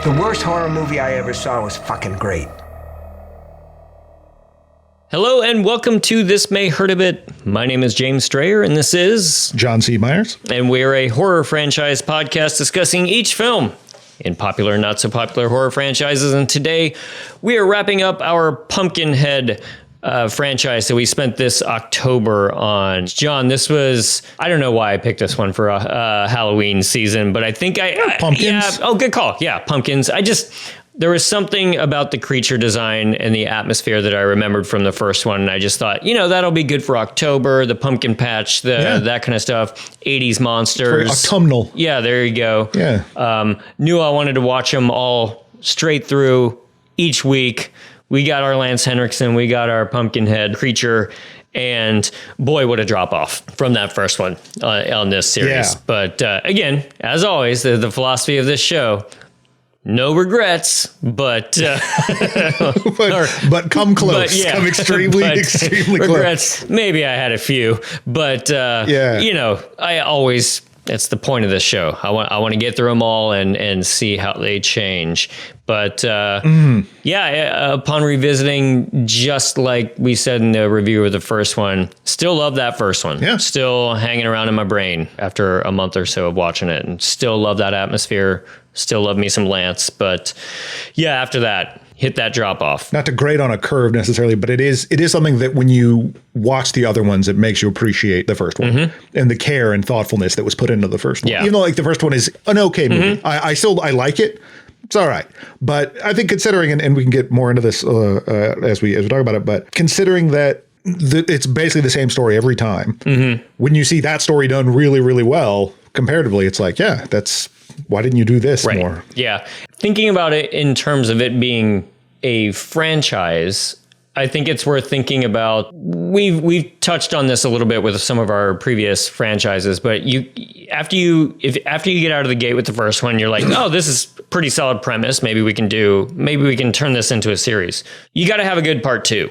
The worst horror movie I ever saw was fucking great. Hello and welcome to This May Hurt a Bit. My name is James Strayer and this is John C. Myers. And we're a horror franchise podcast discussing each film in popular and not so popular horror franchises. And today we are wrapping up our Pumpkinhead franchise that we spent this October on. John, this was, I don't know why I picked this one for Halloween season, but I think pumpkins. Yeah, oh, good call. Yeah, pumpkins. There was something about the creature design and the atmosphere that I remembered from the first one. And I just thought, that'll be good for October, the pumpkin patch, that kind of stuff. 80s monsters. For autumnal. Yeah, there you go. Yeah. Knew I wanted to watch them all straight through each week. We got our Lance Henriksen, we got our Pumpkinhead creature, and boy, what a drop off from that first one on this series. Yeah. But again, as always, the philosophy of this show, no regrets, but but come close. Come extremely regrets, close. Maybe I had a few, but I always, that's the point of this show. I want to get through them all and see how they change. But upon revisiting, just like we said in the review of the first one, still love that first one. Yeah. Still hanging around in my brain after a month or so of watching it, and still love that atmosphere. Still love me some Lance. But yeah, after that, hit that drop off. Not to grade on a curve necessarily, but it is something that when you watch the other ones, it makes you appreciate the first one and the care and thoughtfulness that was put into the first one. Yeah. Even though the first one is an okay movie, I like it. It's all right. But I think considering, and we can get more into this as we talk about it, but considering that it's basically the same story every time, when you see that story done really, really well, comparatively, it's like, yeah, why didn't you do this more? Yeah. Thinking about it in terms of it being a franchise, I think it's worth thinking about. We've touched on this a little bit with some of our previous franchises, but after you get out of the gate with the first one, you're like, oh, this is pretty solid premise. Maybe we can turn this into a series. You got to have a good part two,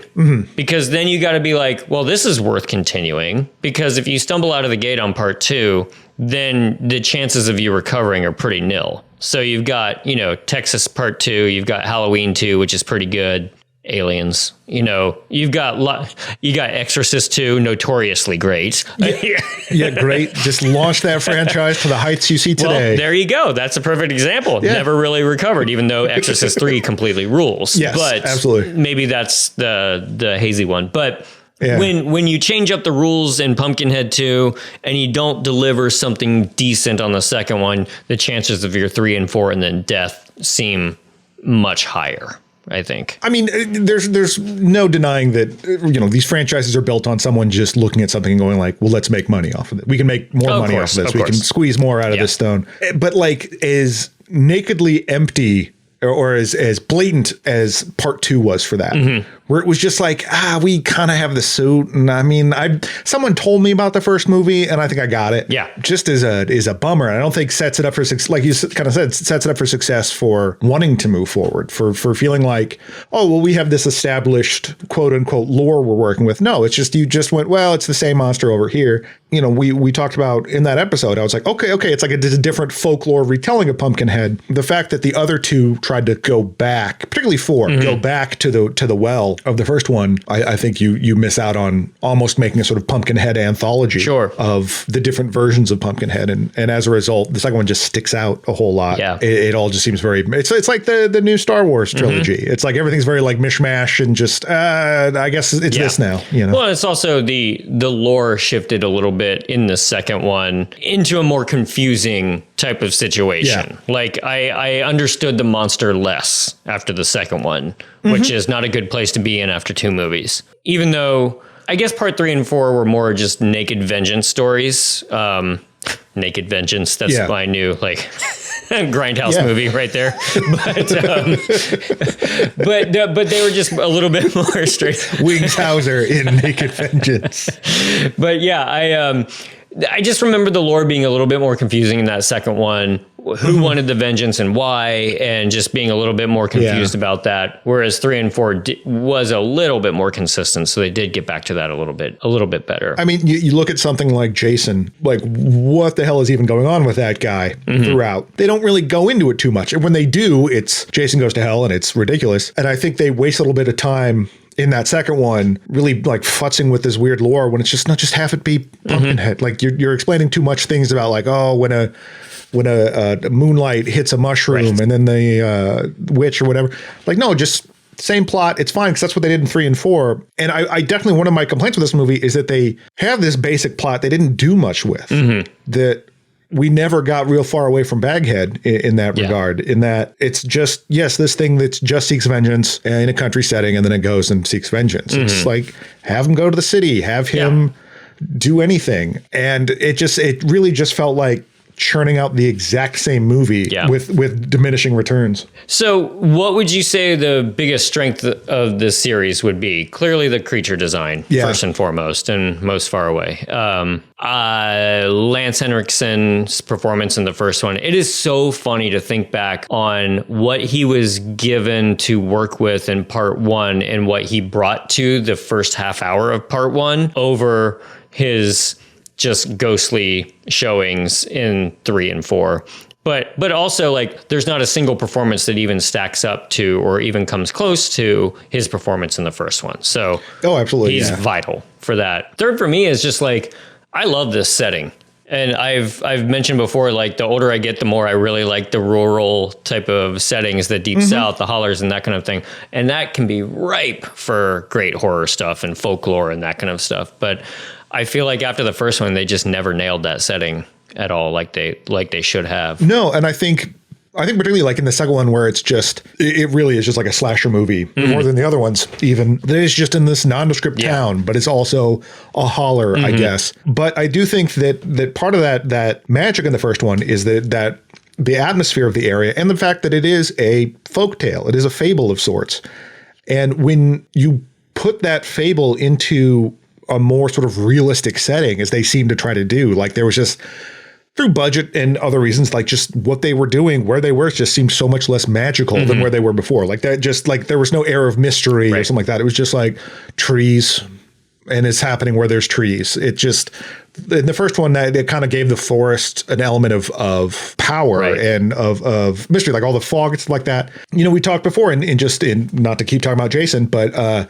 because then you got to be like, well, this is worth continuing, because if you stumble out of the gate on part two, then the chances of you recovering are pretty nil. So you've got, Texas Part 2, you've got Halloween 2, which is pretty good. Aliens, you've got Exorcist 2, notoriously great. Yeah, great. Just launch that franchise to the heights you see today. Well, there you go. That's a perfect example. Yeah. Never really recovered, even though Exorcist 3 completely rules. Yes, but absolutely. Maybe that's the hazy one. But yeah. When you change up the rules in Pumpkinhead 2 and you don't deliver something decent on the second one, the chances of your 3 and 4 and then death seem much higher, I think. I mean, there's no denying that, these franchises are built on someone just looking at something and going like, well, let's make money off of it. We can make more money off of this. We can squeeze more out of this stone. But as nakedly empty or as blatant as part 2 was for that, where it was just like, we kind of have the suit. And I mean, someone told me about the first movie and I think I got it. Yeah. Just is a bummer. I don't think sets it up for success. Like you kind of said, sets it up for success for wanting to move forward, for feeling like, oh, well, we have this established quote unquote lore we're working with. No, it's just, you just went, well, it's the same monster over here. We talked about in that episode, I was like, okay. It's like a different folklore retelling of Pumpkinhead. The fact that the other two tried to go back, particularly 4, go back to the well of the first one, I think you miss out on almost making a sort of Pumpkinhead anthology of the different versions of Pumpkinhead. And as a result, the second one just sticks out a whole lot. Yeah. It all just seems very, it's like the new Star Wars trilogy. It's like everything's very like mishmash and just, I guess it's this now, Well, it's also the lore shifted a little bit in the second one into a more confusing type of situation. Yeah. Like I understood the monster less after the second one, which is not a good place to be in after 2 movies. Even though I guess part 3 and 4 were more just naked vengeance stories. Naked Vengeance, that's my new Grindhouse movie right there. But they were just a little bit more straight. Wings Hauser in Naked Vengeance. But yeah, I just remember the lore being a little bit more confusing in that second one. who wanted the vengeance and why, and just being a little bit more confused about that. Whereas 3 and 4 was a little bit more consistent, so they did get back to that a little bit better. I mean, you look at something like Jason, like what the hell is even going on with that guy throughout? They don't really go into it too much. And when they do, it's Jason goes to hell and it's ridiculous. And I think they waste a little bit of time in that second one, really like futzing with this weird lore when it's just not just have it be Pumpkinhead. Like you're explaining too much things about like, oh, when a moonlight hits a mushroom and then the witch or whatever. Like, no, just same plot. It's fine because that's what they did in 3 and 4. And I definitely, one of my complaints with this movie is that they have this basic plot they didn't do much with. That we never got real far away from Baghead in that regard, in that it's just, yes, this thing that just seeks vengeance in a country setting, and then it goes and seeks vengeance. It's like, have him go to the city, have him do anything. And it really just felt like churning out the exact same movie with diminishing returns. So what would you say the biggest strength of this series would be? Clearly the creature design, first and foremost, and most far away. Lance Henriksen's performance in the first one. It is so funny to think back on what he was given to work with in part 1 and what he brought to the first half hour of part 1 over his just ghostly showings in 3 and 4. But also, like, there's not a single performance that even stacks up to or even comes close to his performance in the first one. So absolutely, he's vital for that. Third for me is just like, I love this setting. And I've mentioned before, like, the older I get, the more I really like the rural type of settings, the deep south, the hollers and that kind of thing. And that can be ripe for great horror stuff and folklore and that kind of stuff. But I feel like after the first one, they just never nailed that setting at all, like they should have. No, and I think particularly like in the second one, where it's just, it really is just like a slasher movie more than the other ones. Even that is just in this nondescript town, but it's also a holler, I guess. But I do think that part of that magic in the first one is that the atmosphere of the area and the fact that it is a folktale, it is a fable of sorts. And when you put that fable into a more sort of realistic setting, as they seem to try to do, like there was just, through budget and other reasons, like just what they were doing, where they were, just seemed so much less magical than where they were before. Like that, just like there was no air of mystery or something like that. It was just like trees, and it's happening where there's trees. It just, in the first one, it kind of gave the forest an element of power and of mystery, like all the fog, it's like that. You know, we talked before in not to keep talking about Jason, but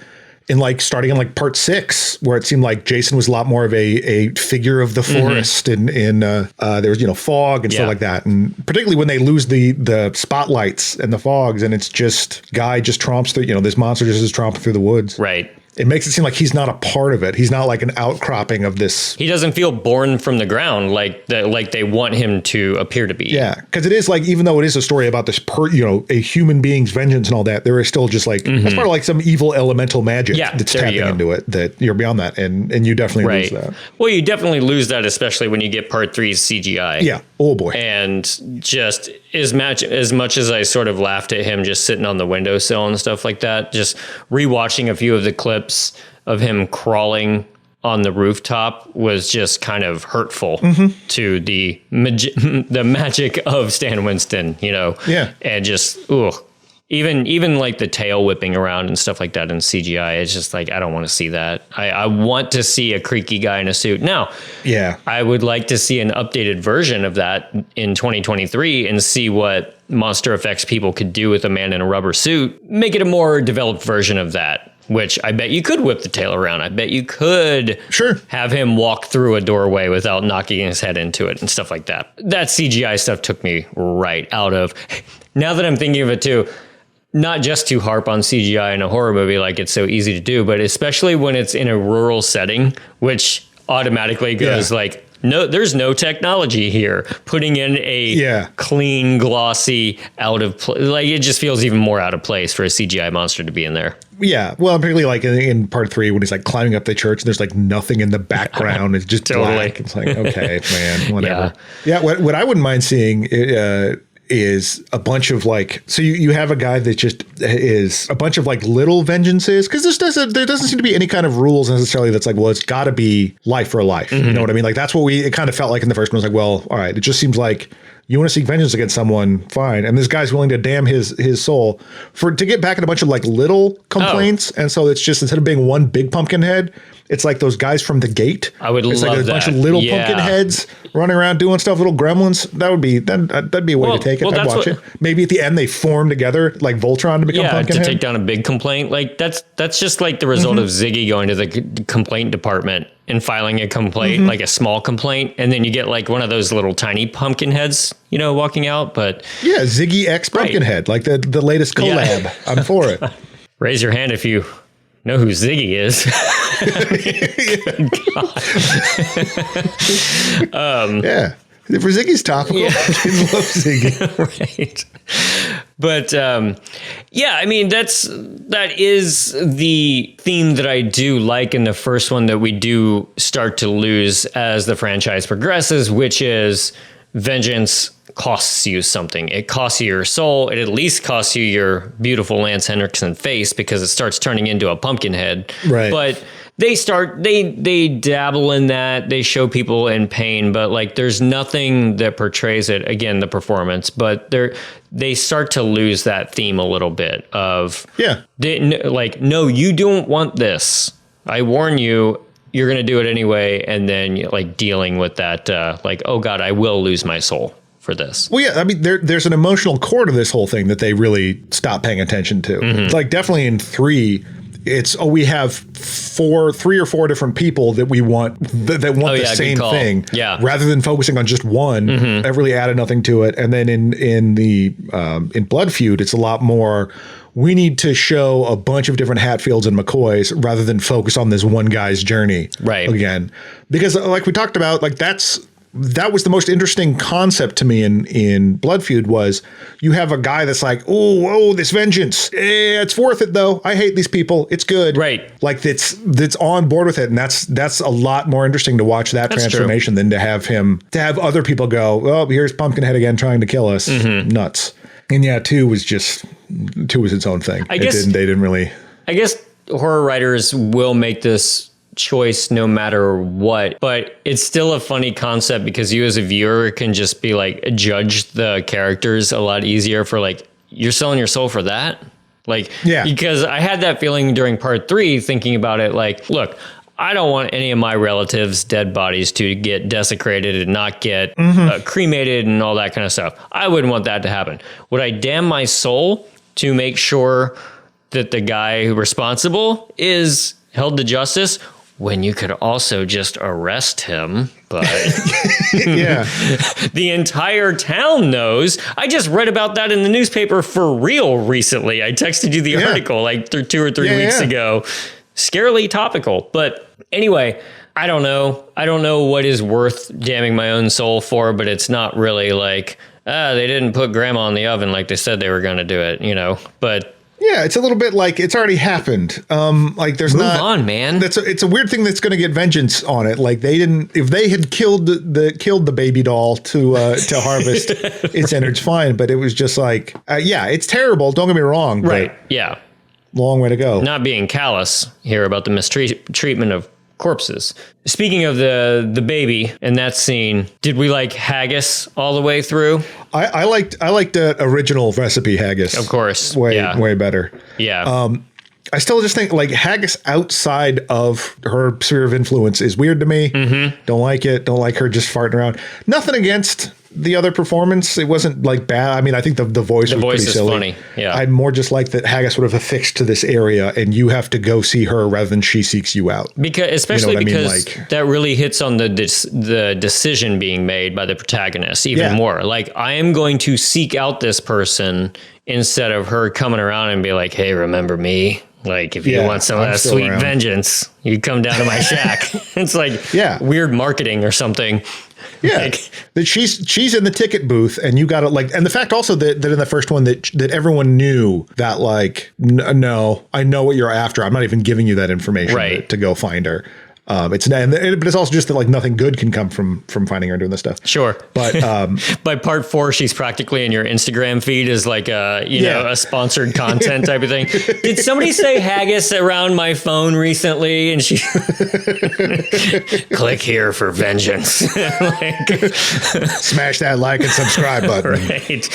in like starting in like part 6, where it seemed like Jason was a lot more of a figure of the forest, and there was, you know, fog and stuff like that. And particularly when they lose the spotlights and the fogs, and it's just guy just tromps through, you know, this monster just is tromping through the woods. Right. It makes it seem like he's not a part of it. He's not like an outcropping of this. He doesn't feel born from the ground like they want him to appear to be. Yeah, because it is like, even though it is a story about this, a human being's vengeance and all that, there is still just like, that's part of like some evil elemental magic that's tapping into it, that you're beyond that. And you definitely lose that. Well, you definitely lose that, especially when you get part 3's CGI. Yeah. Oh boy. And just as much as I sort of laughed at him just sitting on the windowsill and stuff like that, just rewatching a few of the clips of him crawling on the rooftop was just kind of hurtful to the magic of Stan Winston, you know? Yeah. And just, even like the tail whipping around and stuff like that in CGI, it's just like, I don't want to see that. I want to see a creaky guy in a suit. Now, I would like to see an updated version of that in 2023 and see what monster effects people could do with a man in a rubber suit. Make it a more developed version of that, which I bet you could whip the tail around. I bet you could have him walk through a doorway without knocking his head into it and stuff like that. That CGI stuff took me right out of. Now that I'm thinking of it too, not just to harp on CGI in a horror movie like it's so easy to do, but especially when it's in a rural setting, which automatically goes like, no, there's no technology here. Putting in a clean, glossy, out of place, like it just feels even more out of place for a CGI monster to be in there. Yeah, well, particularly like in part 3 when he's like climbing up the church and there's like nothing in the background. It's just black. It's like, okay, man, whatever. Yeah, what I wouldn't mind seeing is a bunch of like, so you have a guy that just is a bunch of like little vengeances, because there doesn't seem to be any kind of rules necessarily that's like, well, it's got to be life for life. You know what I mean? Like that's what it kind of felt like in the first one. It was like, well, all right, it just seems like You want to seek vengeance against someone, fine. And this guy's willing to damn his soul to get back at a bunch of like little complaints. And so it's just, instead of being one big pumpkin head, it's like those guys from The Gate. I would it's love like a that. bunch of little pumpkin heads running around doing stuff, little gremlins. That'd be a way to take it. I'd watch it. Maybe at the end they form together like Voltron to become Pumpkinhead. To take down a big complaint. Like that's just like the result of Ziggy going to the complaint department and filing a complaint, like a small complaint, and then you get like one of those little tiny pumpkin heads, walking out. But yeah, Ziggy X Pumpkinhead, like the latest collab. Yeah. I'm for it. Raise your hand if you know who Ziggy is. Yeah. For Ziggy's topical, kids love Ziggy. Right. But I mean, that is the theme that I do like in the first one that we do start to lose as the franchise progresses, which is vengeance costs you something. It costs you your soul. It at least costs you your beautiful Lance Henriksen face because it starts turning into a pumpkin head. Right. But they dabble in that. They show people in pain, but like there's nothing that portrays it. Again, the performance, but they start to lose that theme a little bit of no, you don't want this. I warn you. You're going to do it anyway. And then like dealing with that, oh God, I will lose my soul for this. Well, yeah, I mean, there's an emotional core to this whole thing that they really stop paying attention to. It's like definitely in 3, we have 3 or 4 different people that we want that want the same thing. Yeah. Rather than focusing on just one, that really added nothing to it. And then in Blood Feud, it's a lot more. We need to show a bunch of different Hatfields and McCoys rather than focus on this one guy's journey. Right. Again, because like we talked about, like that was the most interesting concept to me in Blood Feud was you have a guy that's like, oh, this vengeance. It's worth it though. I hate these people. It's good. Right. Like that's on board with it. And that's a lot more interesting to watch that transformation than to have other people go, oh, here's Pumpkinhead again trying to kill us. Nuts. And yeah, 2 was its own thing. They didn't really. I guess horror writers will make this choice no matter what, but it's still a funny concept because you as a viewer can just be like judge the characters a lot easier for like, you're selling your soul for that. Like, because I had that feeling during part 3 thinking about it. Like, look, I don't want any of my relatives' dead bodies to get desecrated and not get cremated and all that kind of stuff. I wouldn't want that to happen. Would I damn my soul to make sure that the guy responsible is held to justice when you could also just arrest him? But the entire town knows. I just read about that in the newspaper for real recently. I texted you the article like 2 or 3 weeks ago. Scarily topical. But anyway, I don't know. I don't know what is worth damning my own soul for, but it's not really like, they didn't put grandma in the oven like they said they were going to do it, but yeah, it's a little bit like it's already happened. Like there's move on, man. It's a weird thing that's going to get vengeance on it. Like if they had killed the baby doll to harvest its innards, fine. But it was just like, it's terrible. Don't get me wrong. Right. Yeah. Long way to go. Not being callous here about the mistreatment of corpses. Speaking of the baby in that scene, did we like haggis all the way through? I liked the original recipe haggis. Of course. Way better. Yeah. I still just think like haggis outside of her sphere of influence is weird to me. Don't like it. Don't like her just farting around. Nothing against the other performance. It wasn't like bad. I mean, I think the voice was pretty silly. Funny. Yeah. I'd more just like that haggis would have affixed to this area and you have to go see her rather than she seeks you out. Because especially because that really hits on the decision being made by the protagonist even more. Like, I am going to seek out this person instead of her coming around and be like, hey, remember me? Like, if you want some of that sweet vengeance, you come down to my shack. It's like weird marketing or something. Yeah, like, that she's in the ticket booth, and you got to like, and the fact also that in the first one that everyone knew that like, no, I know what you're after. I'm not even giving you that information to go find her. It's but it's also just that like nothing good can come from finding her doing this stuff. Sure. But by part 4, she's practically in your Instagram feed as like a sponsored content type of thing. Did somebody say haggis around my phone recently? And she click here for vengeance. Like, smash that like and subscribe button. Right.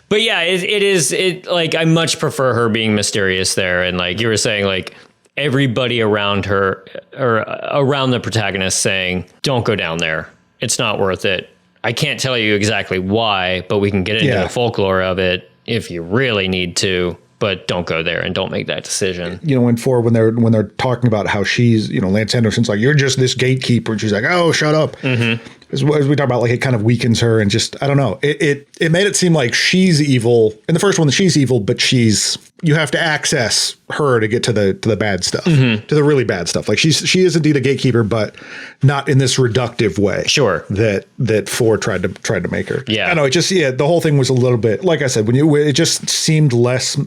But yeah, it is like I much prefer her being mysterious there, and like you were saying, like everybody around her or around the protagonist saying, "Don't go down there. It's not worth it." I can't tell you exactly why, but we can get into the folklore of it if you really need to. But don't go there and don't make that decision. You know, when they're talking about how she's, you know, Lance Henriksen's like, you're just this gatekeeper, and she's like, oh, shut up. Mm-hmm. As we talk about, like, it kind of weakens her, and just, I don't know. It made it seem like she's evil. In the first one, she's evil, but you have to access her to get to the bad stuff, to the really bad stuff. Like she is indeed a gatekeeper, but not in this reductive way. Sure. That Ford tried to make her. Yeah. I know, it just, the whole thing was a little bit, like I said, it just seemed less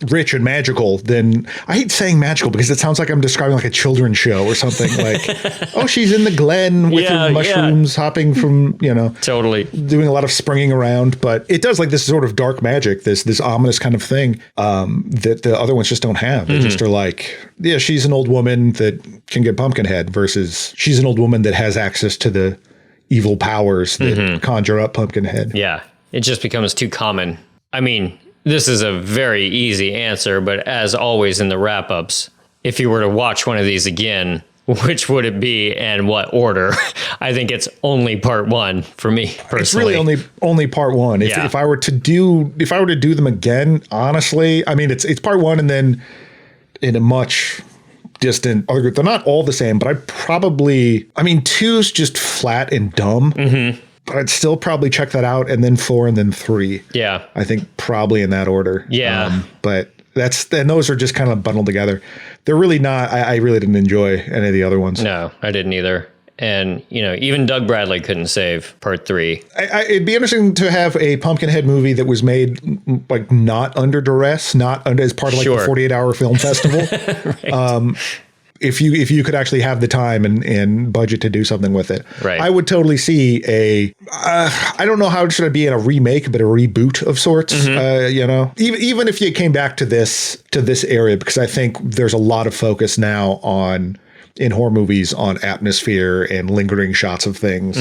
rich and magical than, I hate saying magical because it sounds like I'm describing like a children's show or something. Like, oh, she's in the glen with her mushrooms, hopping from, totally doing a lot of springing around. But it does like this sort of dark magic, this ominous kind of thing that the other ones just don't have. They just are like, yeah, she's an old woman that can get Pumpkinhead versus she's an old woman that has access to the evil powers that conjure up Pumpkinhead. Yeah, it just becomes too common. I mean, this is a very easy answer, but as always in the wrap-ups, if you were to watch one of these again, which would it be and what order? I think it's only part 1 for me personally. It's really only part 1. If I were to do them again, honestly, I mean, it's part 1 and then in a much distant other group. They're not all the same, but 2's just flat and dumb. Mm-hmm. But I'd still probably check that out, and then 4, and then 3. Yeah, I think probably in that order. Yeah, but those are just kind of bundled together. They're really not. I really didn't enjoy any of the other ones. No, I didn't either. And even Doug Bradley couldn't save part 3. It'd be interesting to have a Pumpkinhead movie that was made like not under duress, not under as part of like the 48-hour film festival. Right. If you could actually have the time and budget to do something with it, right. I would totally see I don't know how should it be in a remake, but a reboot of sorts. Mm-hmm. Even if you came back to this area, because I think there's a lot of focus now in horror movies on atmosphere and lingering shots of things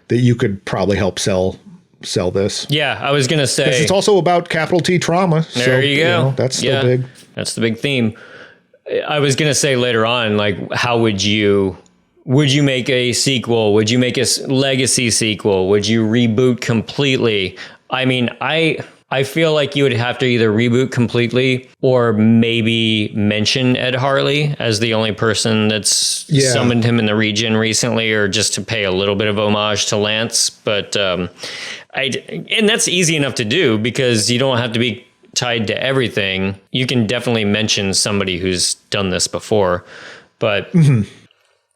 that you could probably help sell this. Yeah, I was gonna say it's also about capital T trauma. There you go. That's still big. That's the big theme. I was going to say later on, like, how would you make a sequel? Would you make a legacy sequel? Would you reboot completely? I mean, I feel like you would have to either reboot completely or maybe mention Ed Harley as the only person that's summoned him in the region recently, or just to pay a little bit of homage to Lance. But and that's easy enough to do because you don't have to be tied to everything. You can definitely mention somebody who's done this before, but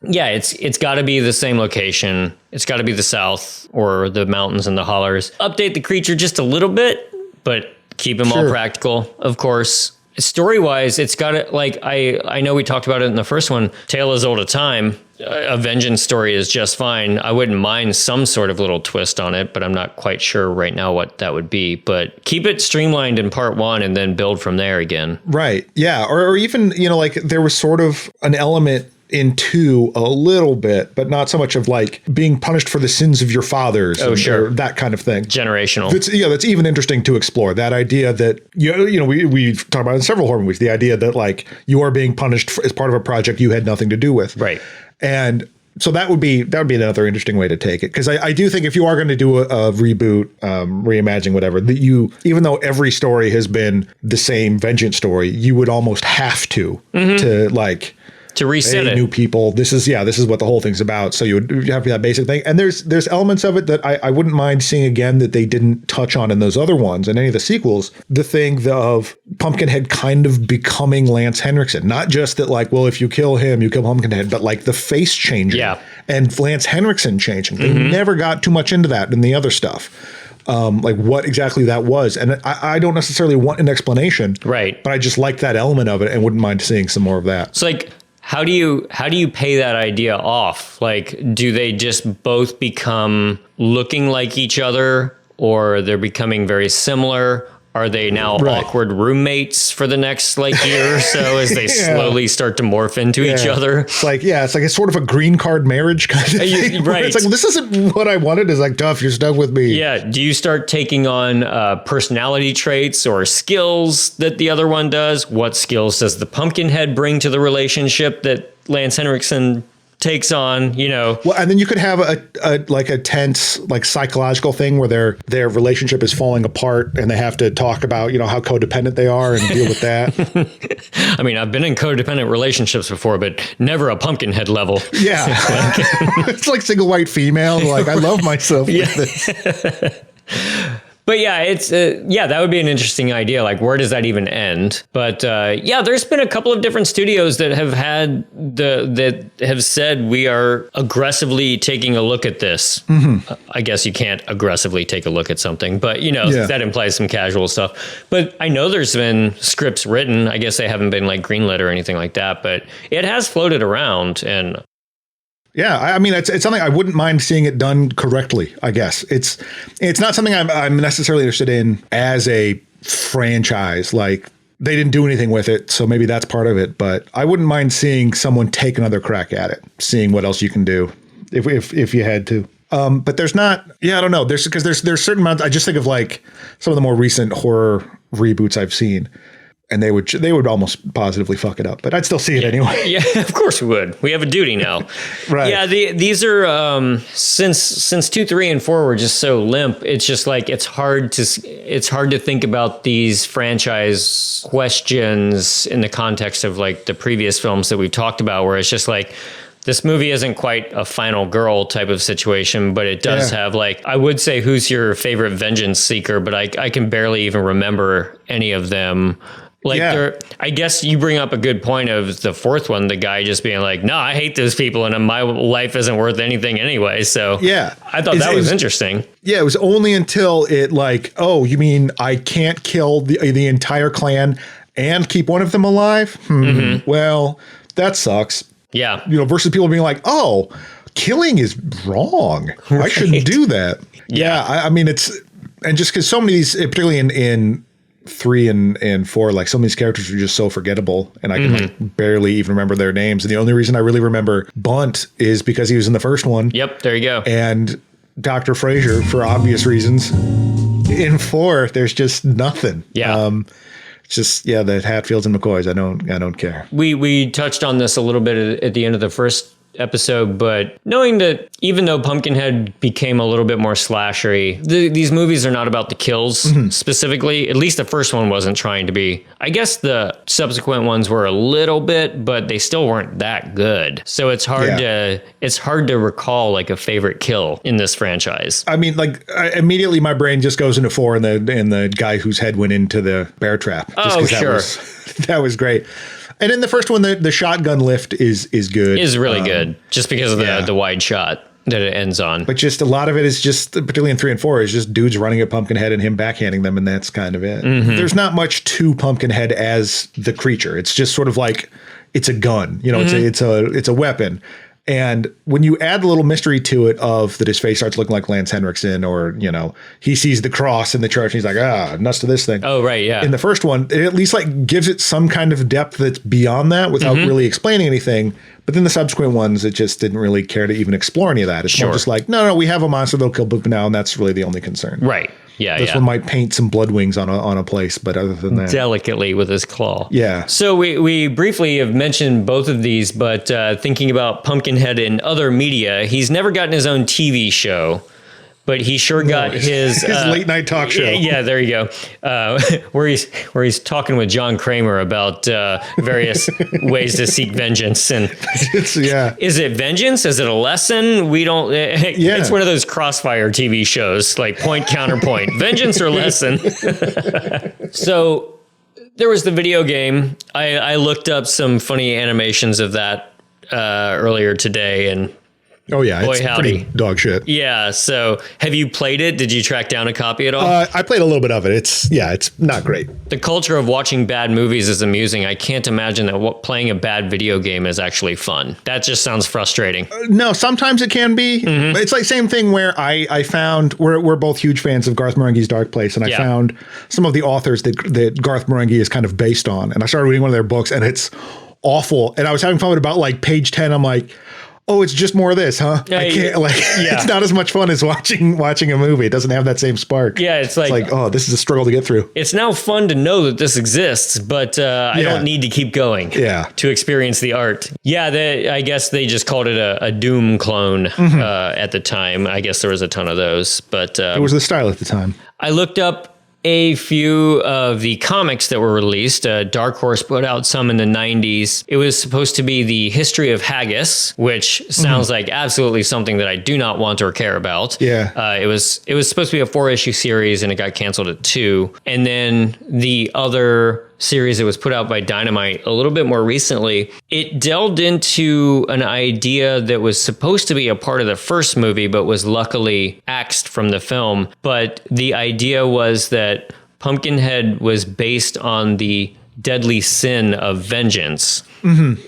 yeah, it's got to be the same location. It's got to be the South or the mountains and the hollers. Update the creature just a little bit, but keep him all practical, of course. Story-wise, it's got to, like, I know we talked about it in the first one, Tale as Old as Time. A vengeance story is just fine. I wouldn't mind some sort of little twist on it, but I'm not quite sure right now what that would be. But keep it streamlined in part 1 and then build from there again. Right. Yeah. Or even, like there was sort of an element in 2 a little bit, but not so much of like being punished for the sins of your fathers. Oh, sure. That kind of thing. Generational. That's even interesting to explore. That idea that, we've talked about in several horror movies, the idea that like you are being punished as part of a project you had nothing to do with. Right. And so that would be another interesting way to take it. Because I do think if you are going to do a reboot, reimagine, whatever, that even though every story has been the same vengeance story, you would almost have to like to reset it. New people. This is what the whole thing's about. So you have that basic thing. And there's elements of it that I wouldn't mind seeing again that they didn't touch on in those other ones and any of the sequels. The thing of Pumpkinhead kind of becoming Lance Henriksen. Not just that like, well, if you kill him, you kill Pumpkinhead, but like the face changing. Yeah. And Lance Henriksen changing. They never got too much into that in the other stuff. like what exactly that was. And I don't necessarily want an explanation, Right. but I just like that element of it and wouldn't mind seeing some more of that. It's like, how do you pay that idea off? Like, do they just both become looking like each other, or they're becoming very similar? Are they now awkward roommates for the next year or so as they slowly start to morph into each other? It's like, it's like a sort of a green card marriage kind of thing. Right. It's like, this isn't what I wanted. It's like, tough, you're stuck with me. Yeah. Do you start taking on personality traits or skills that the other one does? What skills does the Pumpkinhead bring to the relationship that Lance Henriksen takes on, Well, and then you could have a tense, psychological thing where their relationship is falling apart and they have to talk about, how codependent they are and deal with that. I mean, I've been in codependent relationships before, but never a Pumpkinhead level. Yeah. It's like single white female. Like, I love myself with this. But yeah, it's that would be an interesting idea. Like, where does that even end? But there's been a couple of different studios that have that have said we are aggressively taking a look at this. Mm-hmm. I guess you can't aggressively take a look at something, but that implies some casual stuff. But I know there's been scripts written. I guess they haven't been greenlit or anything like that, but it has floated around. And yeah, I mean, it's something I wouldn't mind seeing it done correctly, I guess. It's not something I'm necessarily interested in as a franchise. Like, they didn't do anything with it, so maybe that's part of it. But I wouldn't mind seeing someone take another crack at it, seeing what else you can do if you had to. But there's not, I don't know. There's certain amounts. I just think of some of the more recent horror reboots I've seen. And they would almost positively fuck it up, but I'd still see it anyway. Yeah, of course we would. We have a duty now. Right. Yeah, these are since 2, 3, and 4 were just so limp. It's just it's hard to think about these franchise questions in the context of the previous films that we've talked about, where it's just this movie isn't quite a Final Girl type of situation, but it does have I would say, who's your favorite vengeance seeker, but I can barely even remember any of them. I guess you bring up a good point of the fourth one, the guy just being no, I hate those people and my life isn't worth anything anyway. So I thought that was interesting. Yeah, it was only until it oh, you mean I can't kill the entire clan and keep one of them alive? Mm-hmm. Well, that sucks. Yeah. Versus people being oh, killing is wrong. Right. I shouldn't do that. Yeah. I mean, and just because so many of these, particularly in 3 and 4, some of these characters are just so forgettable, and I can barely even remember their names. And the only reason I really remember Bunt is because he was in the first one. Yep, there you go. And Dr. Fraser, for obvious reasons. In 4, there's just nothing. Yeah. It's just the Hatfields and McCoys. I don't care. We touched on this a little bit at the end of the first episode, but knowing that even though Pumpkinhead became a little bit more slashery, these movies are not about the kills specifically. At least the first one wasn't trying to be. I guess the subsequent ones were a little bit, but they still weren't that good. So it's hard to recall a favorite kill in this franchise. I mean, immediately my brain just goes into 4 and the guy whose head went into the bear trap. Oh, sure. That was great. And in the first one, the shotgun lift is good. Is really good, just because of the wide shot that it ends on. But just a lot of it is just, particularly in 3 and 4, is just dudes running at Pumpkinhead and him backhanding them, and that's kind of it. Mm-hmm. There's not much to Pumpkinhead as the creature. It's just sort of it's a gun. It's a weapon. And when you add a little mystery to it of that his face starts looking like Lance Henriksen, or, he sees the cross in the church and he's nuts to this thing. Oh, right. Yeah. In the first one, it at least gives it some kind of depth that's beyond that without really explaining anything. But then the subsequent ones, it just didn't really care to even explore any of that. It's more just no, we have a monster that'll kill people now, and that's really the only concern. Right. Yeah. This one might paint some blood wings on a place, but other than that, delicately with his claw. Yeah. So we briefly have mentioned both of these, but thinking about Pumpkinhead in other media, he's never gotten his own TV show. But he sure got his late night talk show. Yeah, there you go. Where he's talking with John Kramer about various ways to seek vengeance. And is it vengeance? Is it a lesson? We don't. It's one of those Crossfire TV shows, point counterpoint, vengeance or lesson. So there was the video game. I looked up some funny animations of that earlier today, and Oh yeah, boy it's howdy. pretty dog shit. Yeah. So have you played it? Did you track down a copy at all? I played a little bit of it. It's not great. The culture of watching bad movies is amusing. I can't imagine that playing a bad video game is actually fun. That just sounds frustrating. No, sometimes it can be. It's like same thing where I found we're both huge fans of Garth Marenghi's Dark Place, and I found some of the authors that Garth Marenghi is kind of based on, and I started reading one of their books, and it's awful. And I was having fun with about like page 10. I'm like, oh, it's just more of this, huh? I can't it's not as much fun as watching a movie. It doesn't have that same spark. Yeah, it's like, oh, this is a struggle to get through. It's now fun to know that this exists, but I don't need to keep going to experience the art. Yeah, I guess they just called it a Doom clone at the time. I guess there was a ton of those, but it was the style at the time. I looked up a few of the comics that were released. Dark Horse put out some in the 90s. It was supposed to be the history of haggis, which sounds like absolutely something that I do not want or care about. Yeah. It was supposed to be a 4-issue series, and it got canceled at 2. And then the other series that was put out by Dynamite a little bit more recently, it delved into an idea that was supposed to be a part of the first movie, but was luckily axed from the film. But the idea was that Pumpkinhead was based on the deadly sin of vengeance.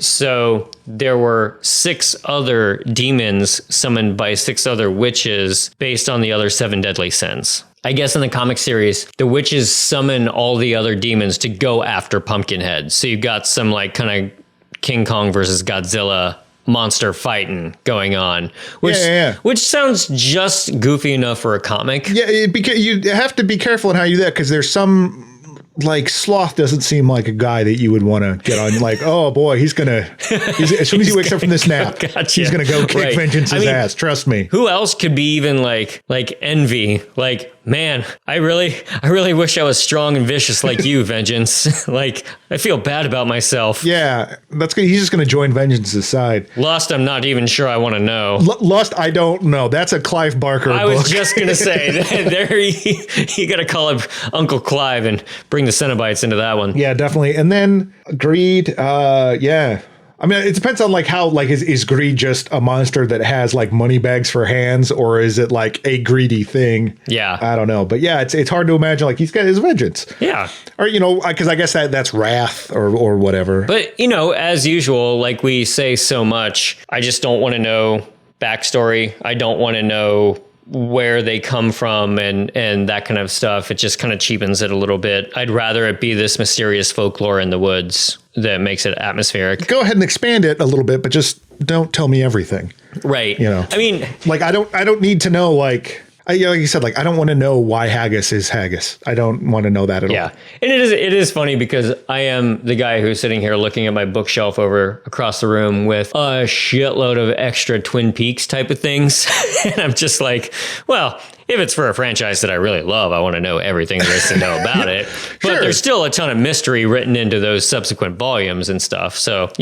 So there were 6 other demons summoned by 6 other witches based on the other 7 deadly sins. I guess in the comic series, the witches summon all the other demons to go after Pumpkinhead. So you've got some like kind of King Kong versus Godzilla monster fighting going on, which sounds just goofy enough for a comic. Yeah, because you have to be careful in how you do that, because there's some. Like Sloth doesn't seem like a guy that you would want to get on. Like, oh boy, as soon as he wakes up from this nap, he's gonna go kick Vengeance's ass. Trust me. Who else could be even like Envy? Like, man, I really wish I was strong and vicious like you, Vengeance. Like, I feel bad about myself. Yeah, that's good. He's just gonna join Vengeance's side. Lust, I'm not even sure I want to know. Lust, I don't know. That's a Clive Barker book. I was just gonna say there you gotta call up Uncle Clive and bring the Cenobites into that one. Yeah, definitely. And then Greed, yeah. I mean, it depends on like how, like, is Greed just a monster that has like money bags for hands, or is it like a greedy thing? Yeah. I don't know. But yeah, it's hard to imagine like he's got his vengeance. Yeah. Or, because I guess that's wrath or whatever. But, as usual, like we say so much, I just don't want to know backstory. I don't want to know where they come from and that kind of stuff. It just kind of cheapens it a little bit. I'd rather it be this mysterious folklore in the woods that makes it atmospheric. Go ahead and expand it a little bit, but just don't tell me everything. Right. I mean, like, I don't need to know, like you said, like, I don't want to know why haggis is haggis. I don't want to know that at all. Yeah. And it is funny because I am the guy who's sitting here looking at my bookshelf over across the room with a shitload of extra Twin Peaks type of things. And I'm just like, well, if it's for a franchise that I really love, I want to know everything there is to know about it. But there's still a ton of mystery written into those subsequent volumes and stuff. So,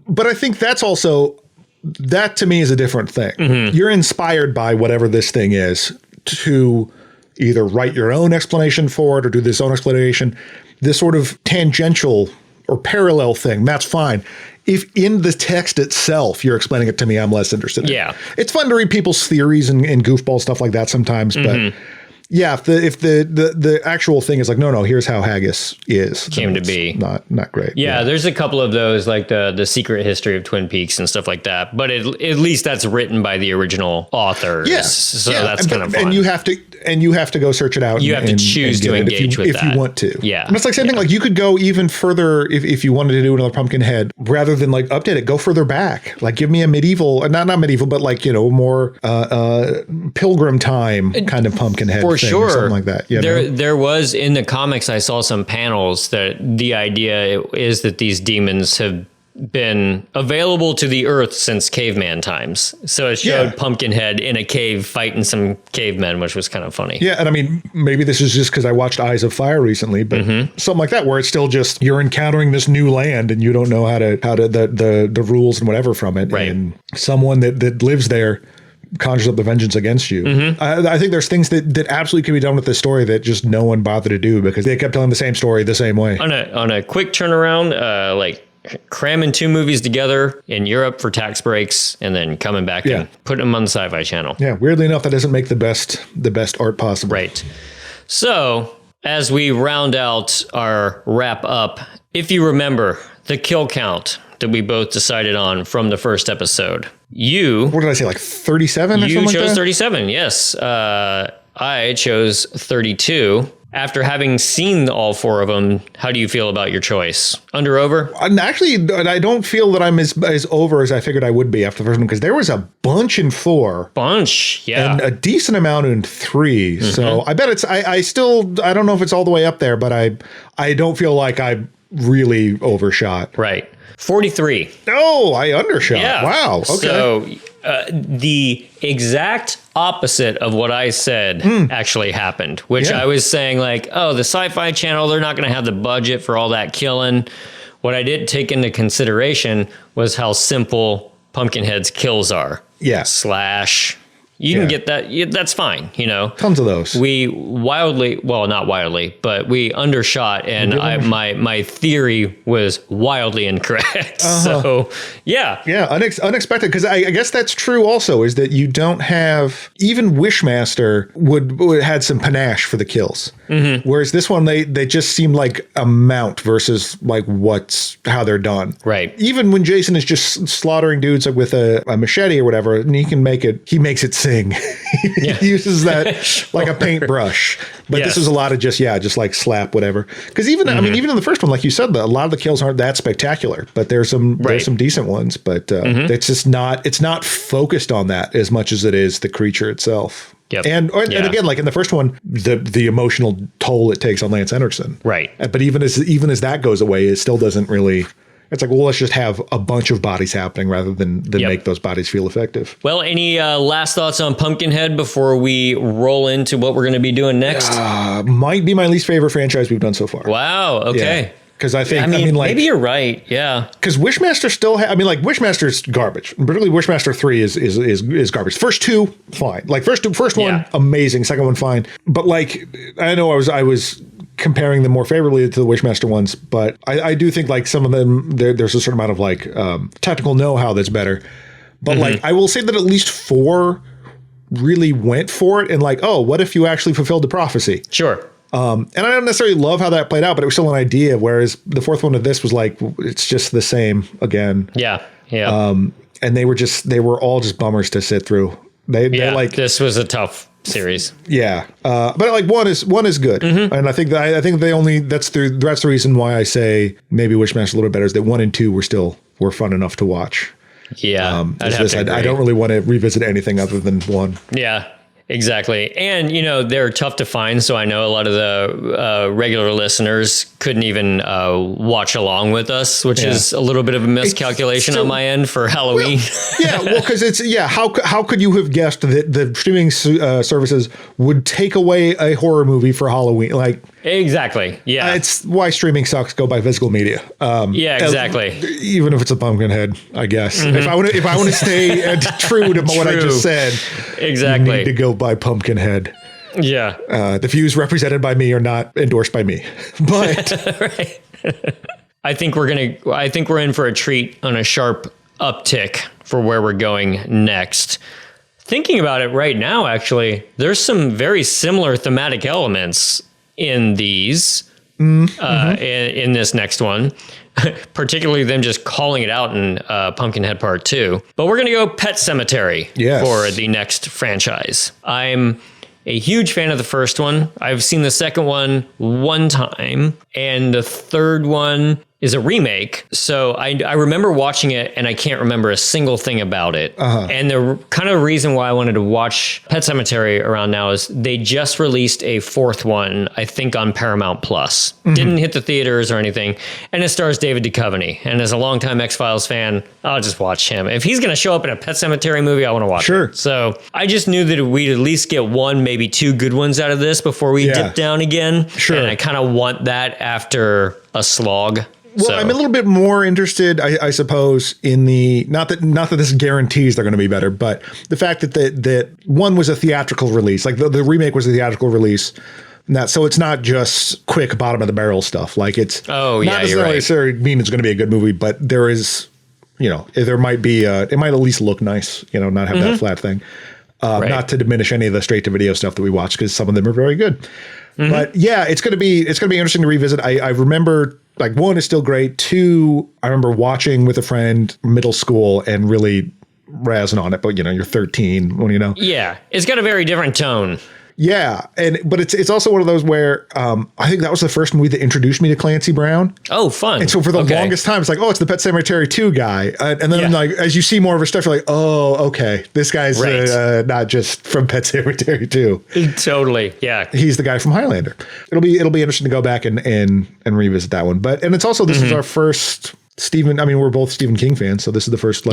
But I think that's also, that to me is a different thing. You're inspired by whatever this thing is to either write your own explanation for it or do this own explanation. This sort of tangential or parallel thing, that's fine. If in the text itself you're explaining it to me, I'm less interested. Yeah. It's fun to read people's theories and goofball stuff like that sometimes, but yeah, if the actual thing is like, no, here's how haggis came to be. Not great. Yeah, there's a couple of those, like the secret history of Twin Peaks and stuff like that. But at least that's written by the original authors. Yeah. So that's kind of fun. And you have to go search it out. You have to choose to engage with that if you want to. Yeah. And it's like same thing. Like you could go even further if you wanted to do another Pumpkinhead, rather than like update it, go further back. Like give me a medieval, not medieval, but like more Pilgrim time kind of Pumpkinhead. For sure, or something like that. There was in the comics, I saw some panels that the idea is that these demons have been available to the earth since caveman times. So it showed Pumpkinhead in a cave fighting some cavemen, which was kind of funny. Yeah, and I mean, maybe this is just because I watched Eyes of Fire recently, but something like that, where it's still just you're encountering this new land and you don't know how to the rules and whatever from it, right. And someone that lives there conjures up the vengeance against you. I think there's things that absolutely could be done with this story that just no one bothered to do because they kept telling the same story the same way. On a quick turnaround, like cramming 2 movies together in Europe for tax breaks and then coming back and putting them on the Sci-Fi Channel. Yeah, weirdly enough, that doesn't make the best art possible. Right. So, as we round out our wrap up, if you remember the kill count that we both decided on from the first episode, what did I say, like 37 or something like that? You chose 37, yes. I chose 32. After having seen all 4 of them, how do you feel about your choice? Under, over? Actually, I don't feel that I'm as over as I figured I would be after the first one, because there was a bunch in 4. Yeah. And a decent amount in 3. Mm-hmm. So I bet I don't know if it's all the way up there, but I don't feel like I really overshot. Right. 43. Oh, I undershot. Yeah. Wow. Okay. So the exact opposite of what I said actually happened, which I was saying like, oh, the Sci-Fi Channel, they're not going to have the budget for all that killing. What I didn't take into consideration was how simple Pumpkinhead's kills are. Yeah. Slash. You can get that. That's fine. Tons of those. We not wildly, but we undershot, and my theory was wildly incorrect. So, yeah. Unexpected. Because I guess that's true. Also, is that you don't have, even Wishmaster would had some panache for the kills, whereas this one they just seem like a mount versus like how they're done. Right. Even when Jason is just slaughtering dudes with a machete or whatever, and he makes it sing. He uses that like a paintbrush. But this is a lot of just like slap whatever. Because even even in the first one, like you said, a lot of the kills aren't that spectacular, but there's some decent ones. But it's just not focused on that as much as it is the creature itself. Yep. And again, like in the first one, the emotional toll it takes on Lance Henriksen. Right. But even as that goes away, it still doesn't really. It's like, well, let's just have a bunch of bodies happening rather than make those bodies feel effective. Well, any last thoughts on Pumpkinhead before we roll into what we're going to be doing next? Might be my least favorite franchise we've done so far. Wow. Okay. Because I think, maybe you're right. Yeah. Because Wishmaster still, Wishmaster's garbage. Particularly Wishmaster 3 is garbage. First 2, fine. Like first one, amazing. Second one, fine. But like, I know I was comparing them more favorably to the Wishmaster ones, but I do think like some of them, there's a certain amount of like technical know-how that's better. But like, I will say that at least 4 really went for it and like, oh, what if you actually fulfilled the prophecy? Sure. And I don't necessarily love how that played out, but it was still an idea. Whereas the 4th one of this was like, it's just the same again. Yeah. Yeah. And they were all just bummers to sit through. They like, this was a tough series. Yeah. But like one is good. And I think that's the reason why I say maybe Wishmaster's a little bit better is that 1 and 2 were fun enough to watch. Yeah. I don't really want to revisit anything other than 1. Yeah. Exactly. And, they're tough to find. So I know a lot of the regular listeners couldn't even watch along with us, which is a little bit of a miscalculation on my end for Halloween. Because how could you have guessed that the streaming services would take away a horror movie for Halloween? Like, exactly. Yeah. It's why streaming sucks. Go by physical media. Exactly. Even if it's a Pumpkinhead, I guess. If I want to stay true to what I just said, exactly. You need to go by Pumpkinhead. Yeah. The views represented by me are not endorsed by me, but right. I think we're in for a treat on a sharp uptick for where we're going next. Thinking about it right now, actually, there's some very similar thematic elements in these, in this next one, particularly them just calling it out in Pumpkinhead Part 2. But we're going to go Pet Sematary for the next franchise. I'm a huge fan of the first one. I've seen the second one time, and the third one is a remake. So I remember watching it and I can't remember a single thing about it. And the kind of reason why I wanted to watch Pet Sematary around now is they just released a 4th one, I think on Paramount Plus. Didn't hit the theaters or anything. And it stars David Duchovny. And as a longtime X-Files fan, I'll just watch him. If he's going to show up in a Pet Sematary movie, I want to watch it. So I just knew that we'd at least get 1, maybe 2 good ones out of this before we dip down again. And I kind of want that after a slog. Well, I'm a little bit more interested, I suppose, in the not that this guarantees they're going to be better, but the fact that 1 was a theatrical release, like the remake was a theatrical release, So it's not just quick bottom of the barrel stuff. Like it's not necessarily mean it's going to be a good movie, but there is, there might be, it might at least look nice, not have that flat thing. Not to diminish any of the straight to video stuff that we watch, because some of them are very good. But yeah, it's going to be interesting to revisit. I remember, like, 1 is still great. 2, I remember watching with a friend middle school and really razzing on it. But you're 13 when Yeah, it's got a very different tone. Yeah, but it's also one of those where I think that was the first movie that introduced me to Clancy Brown. Oh, fun! And so for the longest time, it's like, oh, it's the Pet Sematary 2 guy, and then like as you see more of his stuff, you're like, oh, okay, this guy's not just from Pet Sematary 2. Totally, yeah. He's the guy from Highlander. It'll be interesting to go back and revisit that one. And it's also this is our first. We're both Stephen King fans, so this is the first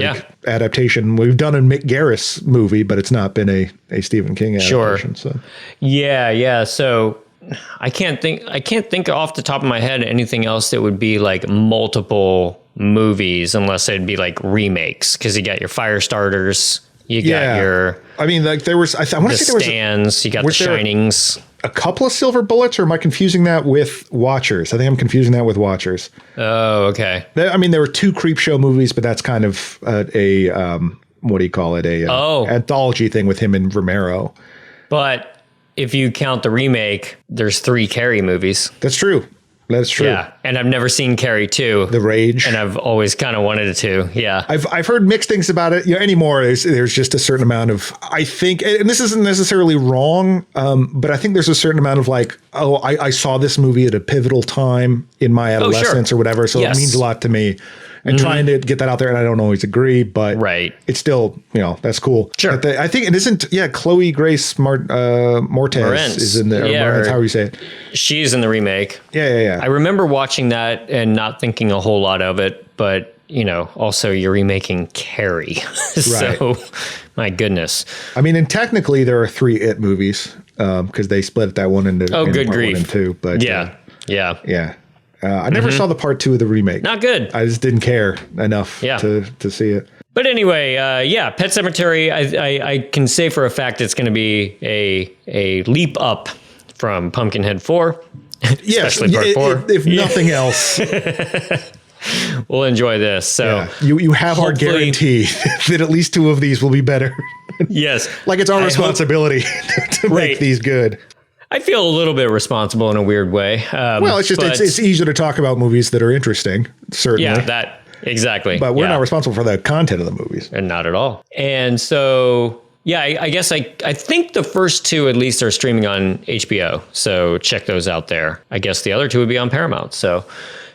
adaptation we've done a Mick Garris movie, but it's not been a Stephen King adaptation. Sure. So yeah. So I can't think off the top of my head anything else that would be like multiple movies, unless it'd be like remakes, because you got your Firestarters, you got your. I mean, like there was. I want to say there was Stands. You got the Shinings. A couple of Silver Bullets, or am I confusing that with Watchers? I think I'm confusing that with Watchers. Oh, okay. I mean, there were 2 Creepshow movies, but that's kind of a what do you call it? Anthology thing with him and Romero. But if you count the remake, there's 3 Carrie movies. That's true. That's true. Yeah, and I've never seen Carrie 2. The Rage. And I've always kind of wanted to, yeah. I've heard mixed things about it. Anymore, there's just a certain amount of, I think, and this isn't necessarily wrong, but I think there's a certain amount of like, oh, I saw this movie at a pivotal time in my adolescence or whatever, so it means a lot to me. And trying to get that out there, and I don't always agree, but it's still, that's cool. Sure. But I think it isn't, Chloe Grace Moretz is in there. Yeah, Moretz, how you say it. She's in the remake. Yeah. I remember watching that and not thinking a whole lot of it, but, also you're remaking Carrie. So, my goodness. I mean, and technically there are 3 It movies, because they split that one into good part grief. 1 and 2. But yeah. I never saw the part 2 of the remake. Not good. I just didn't care enough to see it. But anyway, Pet Sematary, I can say for a fact it's going to be a leap up from Pumpkinhead 4. Yes, especially part 4. If nothing else. We'll enjoy this. So you have our guarantee that at least 2 of these will be better. Yes. Like it's our responsibility to make these good. I feel a little bit responsible in a weird way. Well, it's just it's easier to talk about movies that are interesting, certainly. Yeah, that exactly. But we're not responsible for the content of the movies, and not at all. And so, I guess I think the first 2 at least are streaming on HBO. So check those out there. I guess the other 2 would be on Paramount. So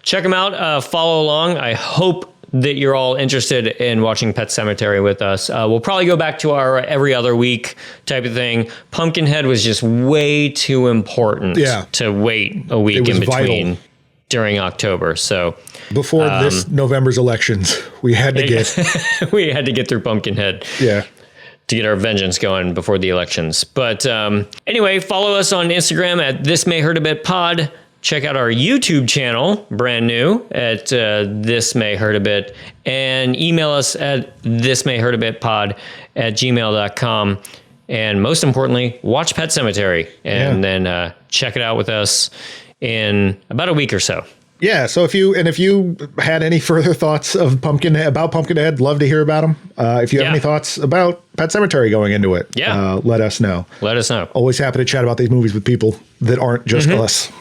check them out. Follow along. I hope that you're all interested in watching Pet Sematary with us. We'll probably go back to our every other week type of thing. Pumpkinhead was just way too important to wait a week in between during October. So before this November's elections, we had to get through Pumpkinhead. Yeah. To get our vengeance going before the elections. But anyway, follow us on Instagram at This May Hurt a Bit Pod. Check out our YouTube channel, brand new, at This May Hurt a Bit, and email us at thismayhurtabitpod@gmail.com. And most importantly, watch Pet Sematary, and then check it out with us in about a week or so. Yeah. So if you had any further thoughts of Pumpkinhead, love to hear about them. If you have any thoughts about Pet Sematary going into it, let us know. Let us know. Always happy to chat about these movies with people that aren't just us.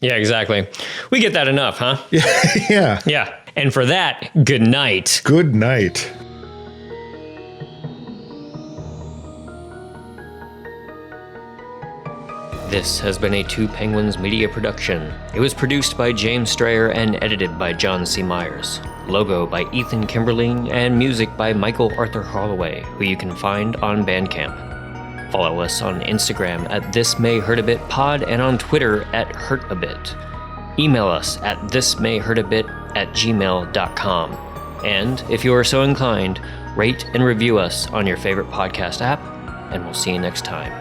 Yeah, exactly. We get that enough, huh? Yeah. Yeah. And for that, good night. Good night. This has been a Two Penguins Media production. It was produced by James Strayer and edited by John C. Myers. Logo by Ethan Kimberling and music by Michael Arthur Holloway, who you can find on Bandcamp. Follow us on Instagram at This May Hurt a Bit Pod and on Twitter at HurtABit. Email us at thismayhurtabit@gmail.com. And if you are so inclined, rate and review us on your favorite podcast app, and we'll see you next time.